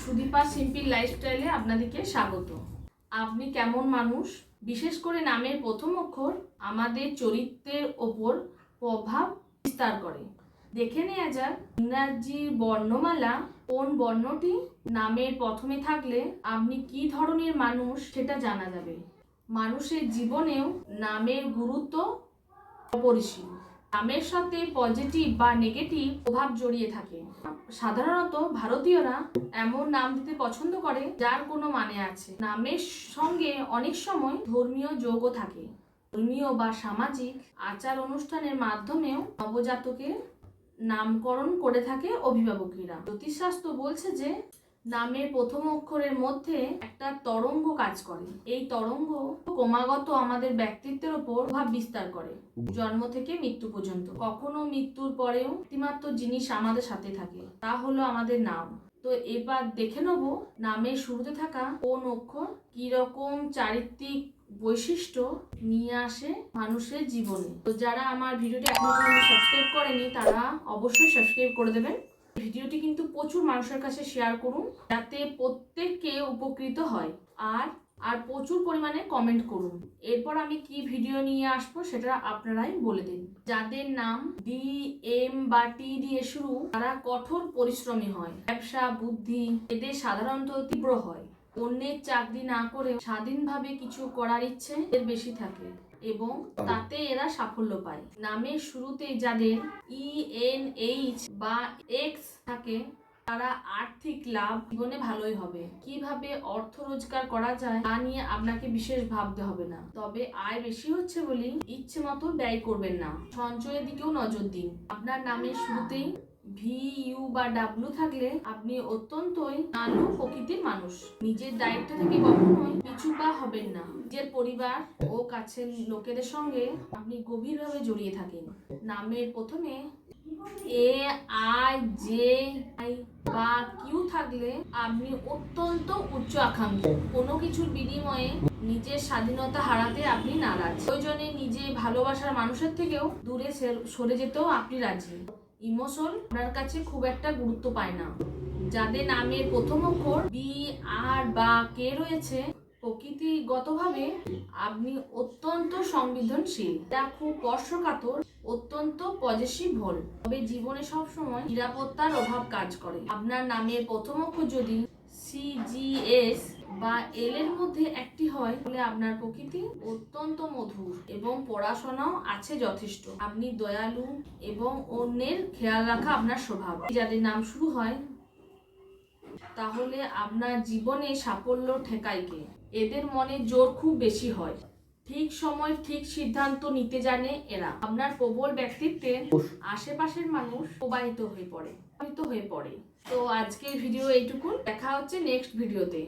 Sudipa simple লাইফস্টাইলে আপনাদেরকে স্বাগত। আপনি কেমন মানুষ, বিশেষ করে নামের প্রথম অক্ষর আমাদের চরিত্রের ওপর প্রভাব বিস্তার করে। দেখে নেওয়া যাক ইংরাজির বর্ণমালা কোন বর্ণটি নামের প্রথমে থাকলে আপনি কি ধরনের মানুষ সেটা জানা যাবে। মানুষের জীবনেও নামের গুরুত্ব অপরিসীম। নামের সাথে পজিটিভ বা নেগেটিভ প্রভাব জড়িয়ে থাকে। সাধারণত ভারতীয়রা এমন নাম দিতে পছন্দ করে যার কোনো মানে আছে। নামের সঙ্গে অনেক সময় ধর্মীয় যোগও থাকে। ধর্মীয় বা সামাজিক আচার অনুষ্ঠানের মাধ্যমেও নবজাতকের নামকরণ করে থাকে অভিভাবকেরা। জ্যোতিষশাস্ত্র বলছে যে নামের প্রথম অক্ষরের মধ্যে একটা তরঙ্গ কাজ করে। এই তরঙ্গ ক্রমাগত আমাদের ব্যক্তিত্বের উপর প্রভাব বিস্তার করে, জন্ম থেকে মৃত্যু পর্যন্ত। কখনো মৃত্যুর পরেও একটিমাত্র জিনিস আমাদের সাথে থাকে, তা হলো আমাদের নাম। তো এবার দেখে নেব নামের শুরুতে থাকা কোন অক্ষর কি রকম চারিত্রিক বৈশিষ্ট্য নিয়ে আসে মানুষের জীবনে। তো যারা আমার ভিডিওটি এখনো পর্যন্ত সাবস্ক্রাইব করেনি তারা অবশ্যই সাবস্ক্রাইব করে দেবেন। ভিডিওটি কিন্তু প্রচুর মানুষের কাছে শেয়ার করুন যাতে প্রত্যেককে উপকৃত হয়, আর প্রচুর পরিমাণে কমেন্ট করুন। এরপর আমি কি ভিডিও নিয়ে আসবো সেটা আপনারাই বলে দিন। যাদের নাম ডি, এম বা টি দিয়ে শুরু তারা কঠোর পরিশ্রমী হয়। ব্যবসা বুদ্ধি এদের সাধারণত তীব্র হয়। অন্যের চাকরি না করে স্বাধীনভাবে কিছু করার ইচ্ছে এর বেশি থাকে এবং তাতে এরা সাফল্য পায়। নামের শুরুতে যাদের ENH বা এক্স থাকে তারা আর্থিক লাভ জীবনে ভালোই হবে। কিভাবে অর্থ রোজগার করা যায় তা নিয়ে আপনাকে বিশেষ ভাবতে হবে না। তবে আয় বেশি হচ্ছে বলে ইচ্ছে মতো ব্যয় করবেন না। সঞ্চয়ের দিকেও নজর দিন। আপনার নামের শুরুতেই VU বা W থাকলে আপনি অত্যন্তই আনু প্রকৃতির মানুষ। নিজের দায়িত্ব থেকে কখনোই পিছু পা হবেন না। নিজের পরিবার ও কাছের লোকেদের সঙ্গে আপনি গভীরভাবে জড়িয়ে থাকেন। নামের প্রথমে AIJI বা কিউ থাকলে আপনি অত্যন্ত উচ্চ আকাঙ্ক্ষী। কোনো কিছুর বিনিময়ে নিজের স্বাধীনতা হারাতে আপনি নারাজ। প্রয়োজনে নিজে ভালোবাসার মানুষের থেকেও দূরে সরে যেতেও আপনি রাজি। ইমোশন আপনার কাছে খুব একটা গুরুত্ব পায় না। যাদের নামের প্রথম অক্ষর বি, আর বা কে রয়েছে প্রকৃতিগতভাবে আপনি অত্যন্ত সংবেদনশীল, তা খুব স্পর্শকাতর, অত্যন্ত পজেসিভ হল। তবে জীবনে সবসময় নিরাপত্তার অভাব কাজ করে। আপনার নামের প্রথম অক্ষর যদি CGS বা L এর মধ্যে একটি হয় তাহলে আপনার প্রকৃতি অত্যন্ত মধুর এবং পড়াশোনাও আছে যথেষ্ট। আপনি দয়ালু এবং অন্যের খেয়াল রাখা আপনার স্বভাব। যাদের নাম শুরু হয় তাহলে আপনার জীবনে সাফল্য ঠেকায় কে? এদের মনে জোর খুব বেশি হয়। ঠিক সময় ঠিক সিদ্ধান্ত নিতে জানে এরা। আপনার প্রবল ব্যক্তিত্বে আশেপাশের মানুষ প্রবাহিত হয়ে পড়ে। তো আজকের ভিডিও এইটুকু, দেখা হচ্ছে নেক্সট ভিডিওতে।